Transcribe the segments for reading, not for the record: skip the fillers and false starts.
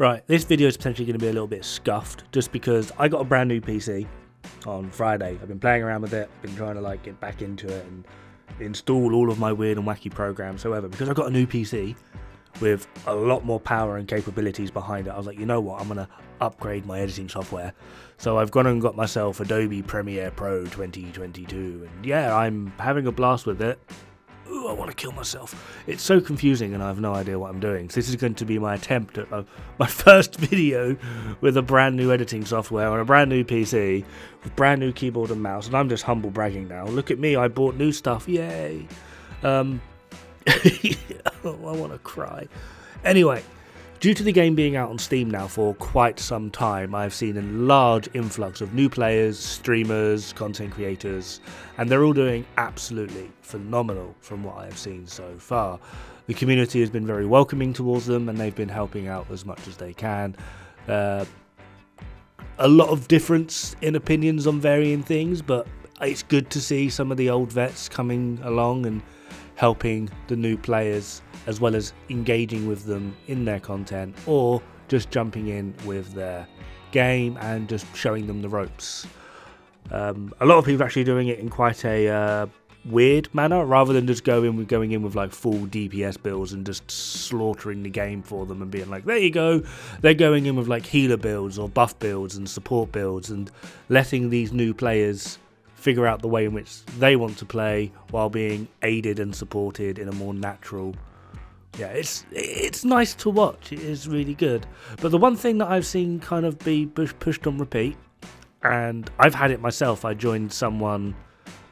Right, this video is potentially going to be a little bit scuffed just because I got a brand new PC on Friday. I've been playing around with it, been trying to get back into it and install all of my weird and wacky programs. However, because I got a new PC with a lot more power and capabilities behind it, I was like, you know what, I'm going to upgrade my editing software. So I've gone and got myself Adobe Premiere Pro 2022, and yeah, I'm having a blast with it. Ooh, I want to kill myself. It's so confusing and I have no idea what I'm doing. So this is going to be my attempt at my first video with a brand new editing software on a brand new PC with brand new keyboard and mouse, and I'm just humble bragging now. Look at me, I bought new stuff, yay. I want to cry. Anyway, due to the game being out on Steam now for quite some time, I've seen a large influx of new players, streamers, content creators, and they're all doing absolutely phenomenal from what I have seen so far. The community has been very welcoming towards them, and they've been helping out as much as they can. A lot of difference in opinions on varying things, but it's good to see some of the old vets coming along and helping the new players, as well as engaging with them in their content or just jumping in with their game and just showing them the ropes. A lot of people are actually doing it in quite a weird manner, rather than just going in with like full DPS builds and just slaughtering the game for them and being like, there you go. They're going in with like healer builds or buff builds and support builds and letting these new players figure out the way in which they want to play while being aided and supported in a more natural. Yeah, it's nice to watch. It is really good. But the one thing that I've seen kind of be pushed on repeat, and I've had it myself. I joined someone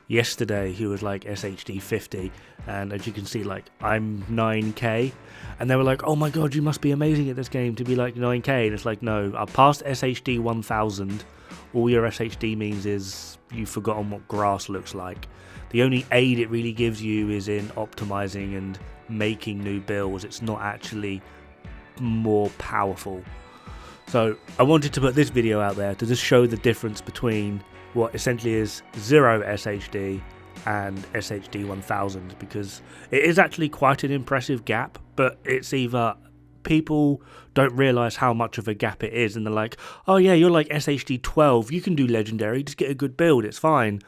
yesterday who was like SHD 50, and as you can see, like, I'm 9k, and they were like, oh my god, you must be amazing at this game to be like 9k, and it's like, no, I passed SHD 1000. All your SHD means is you've forgotten what grass looks like. The only aid it really gives you is in optimizing and making new builds. It's not actually more powerful. So I wanted to put this video out there to just show the difference between what essentially is 0 SHD and SHD 1000, because it is actually quite an impressive gap, but it's either people don't realise how much of a gap it is and they're like, oh yeah, you're like SHD 12, you can do legendary, just get a good build, it's fine.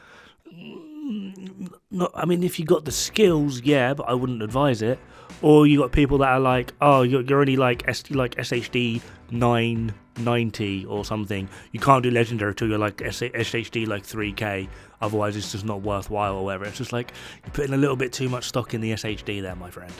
No, I mean, if you got the skills, yeah, but I wouldn't advise it. Or you got people that are like, oh, you're only like SHD 990 or something. You can't do legendary till you're like SHD like 3k. Otherwise, it's just not worthwhile or whatever. It's just like you're putting a little bit too much stock in the SHD there, my friend.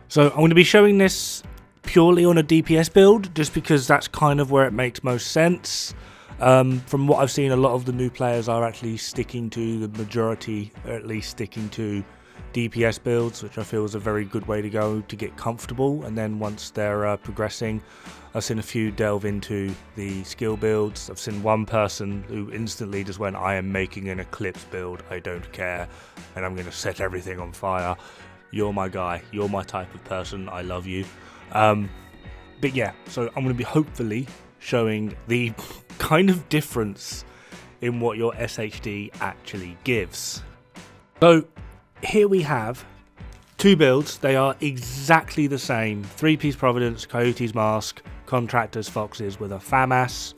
So I'm going to be showing this purely on a DPS build, just because that's kind of where it makes most sense. From what I've seen, a lot of the new players are actually sticking to the majority, or at least sticking to DPS builds, which I feel is a very good way to go to get comfortable. And then once they're progressing, I've seen a few delve into the skill builds. I've seen one person who instantly just went, I am making an Eclipse build, I don't care, and I'm going to set everything on fire. You're my guy, you're my type of person, I love you. But yeah, so I'm going to be hopefully showing the kind of difference in what your SHD actually gives. So here we have two builds. They are exactly the same. 3-piece Providence, Coyote's Mask, Contractors, Foxes with a FAMAS.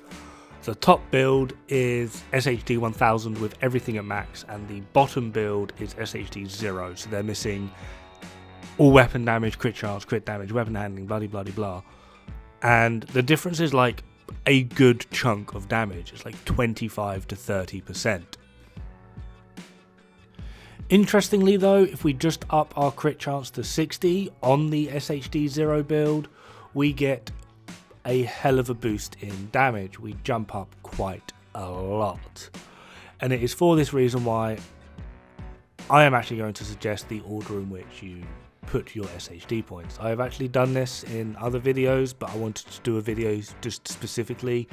The top build is SHD 1000 with everything at max, and the bottom build is SHD 0. So they're missing all weapon damage, crit chance, crit damage, weapon handling, bloody blah. And the difference is like a good chunk of damage. It's like 25 to 30%. Interestingly though, if we just up our crit chance to 60 on the SHD 0 build, we get a hell of a boost in damage. We jump up quite a lot. And it is for this reason why I am actually going to suggest the order in which you put your SHD points. I have actually done this in other videos, but I wanted to do a video just specifically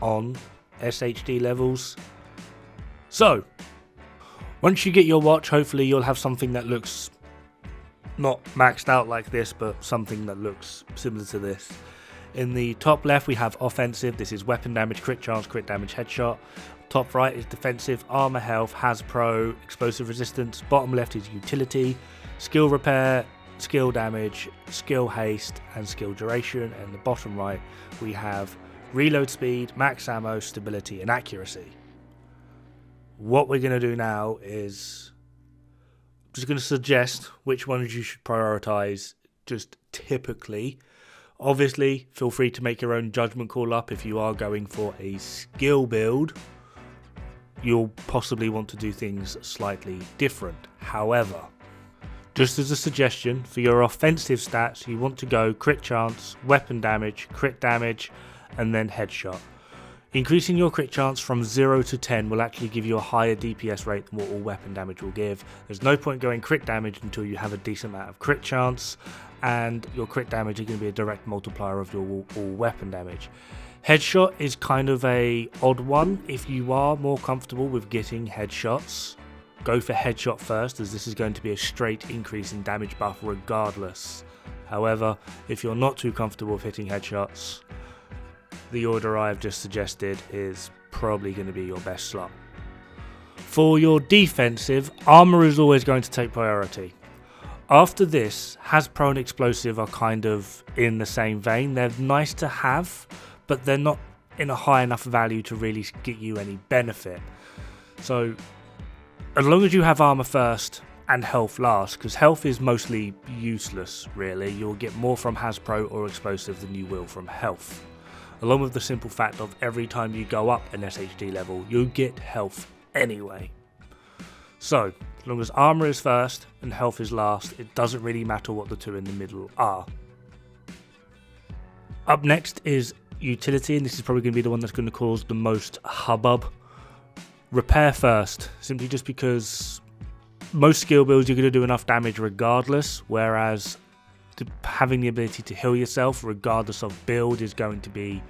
on SHD levels. So once you get your watch, hopefully you'll have something that looks not maxed out like this, but something that looks similar to this. In the top left we have offensive. This is weapon damage, crit chance, crit damage, headshot. Top right is defensive, armor, health, has pro, explosive resistance. Bottom left is utility, skill repair, skill damage, skill haste, and skill duration. And the bottom right, we have reload speed, max ammo, stability, and accuracy. What we're going to do now is just going to suggest which ones you should prioritize, just typically. Obviously, feel free to make your own judgment call up. If you are going for a skill build, you'll possibly want to do things slightly different. However, just as a suggestion, for your offensive stats, you want to go crit chance, weapon damage, crit damage, and then headshot. Increasing your crit chance from 0 to 10 will actually give you a higher DPS rate than what all weapon damage will give. There's no point going crit damage until you have a decent amount of crit chance, and your crit damage is going to be a direct multiplier of your all weapon damage. Headshot is kind of a odd one. If you are more comfortable with getting headshots, go for headshot first, as this is going to be a straight increase in damage buff regardless. However, if you're not too comfortable with hitting headshots, the order I've just suggested is probably going to be your best slot. For your defensive, armor is always going to take priority. After this, Hasbro and Explosive are kind of in the same vein. They're nice to have, but they're not in a high enough value to really get you any benefit. So, as long as you have armor first and health last, because health is mostly useless really, you'll get more from Hasbro or Explosive than you will from health. Along with the simple fact of every time you go up an SHD level, you get health anyway. So, as long as armor is first and health is last, it doesn't really matter what the two in the middle are. Up next is utility, and this is probably going to be the one that's going to cause the most hubbub. Repair first, simply just because most skill builds you're going to do enough damage regardless, whereas having the ability to heal yourself regardless of build is going to be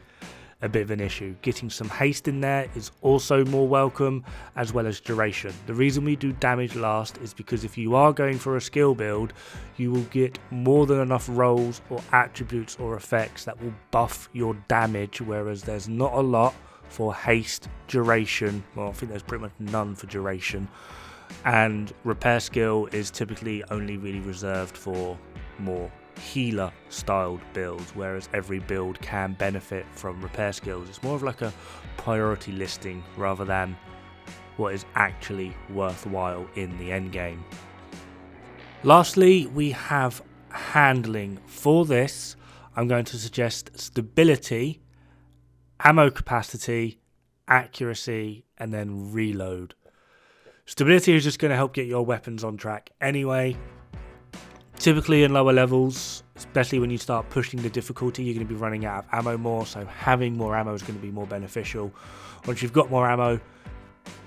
a bit of an issue. Getting some haste in there is also more welcome, as well as duration. The reason we do damage last is because if you are going for a skill build, you will get more than enough rolls or attributes or effects that will buff your damage, whereas there's not a lot for haste, duration. Well, I think there's pretty much none for duration, and repair skill is typically only really reserved for more healer styled builds, whereas every build can benefit from repair skills. It's more of like a priority listing rather than what is actually worthwhile in the end game. Lastly, we have handling. For this, I'm going to suggest stability, ammo capacity, accuracy, and then reload. Stability is just going to help get your weapons on track anyway. Typically in lower levels, especially when you start pushing the difficulty, you're going to be running out of ammo more, so having more ammo is going to be more beneficial. Once you've got more ammo,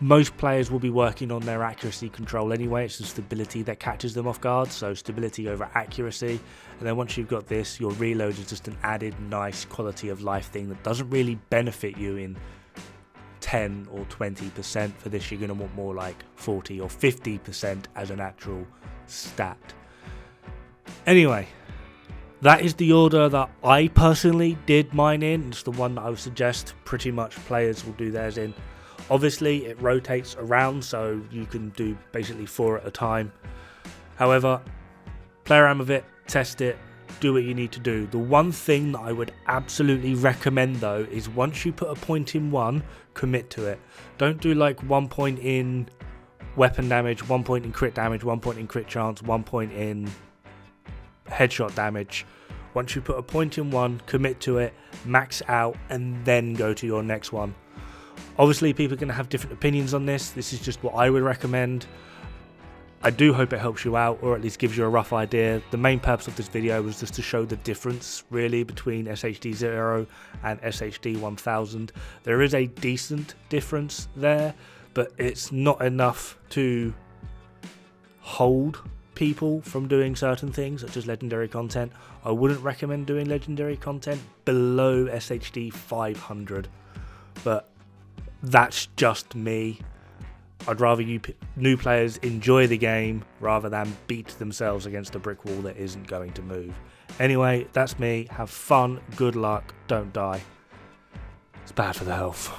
most players will be working on their accuracy control anyway. It's the stability that catches them off guard, so stability over accuracy. And then once you've got this, your reload is just an added nice quality of life thing that doesn't really benefit you in 10 or 20%. For this, you're going to want more like 40 or 50% as an actual stat. Anyway, that is the order that I personally did mine in. It's the one that I would suggest pretty much players will do theirs in. Obviously, it rotates around, so you can do basically 4 at a time. However, play around with it, test it, do what you need to do. The one thing that I would absolutely recommend though is once you put a point in one, commit to it. Don't do like 1 point in weapon damage, 1 point in crit damage, 1 point in crit chance, 1 point in headshot damage. Once you put a point in one, commit to it, max out, and then go to your next one. Obviously, people are going to have different opinions on this. This is just what I would recommend. I do hope it helps you out, or at least gives you a rough idea. The main purpose of this video was just to show the difference, really, between SHD 0 and SHD 1000. There is a decent difference there, but it's not enough to hold people from doing certain things, such as legendary content. I wouldn't recommend doing legendary content below SHD 500, but that's just me. I'd rather you new players enjoy the game rather than beat themselves against a brick wall that isn't going to move. Anyway, that's me. Have fun, good luck, don't die. It's bad for the health.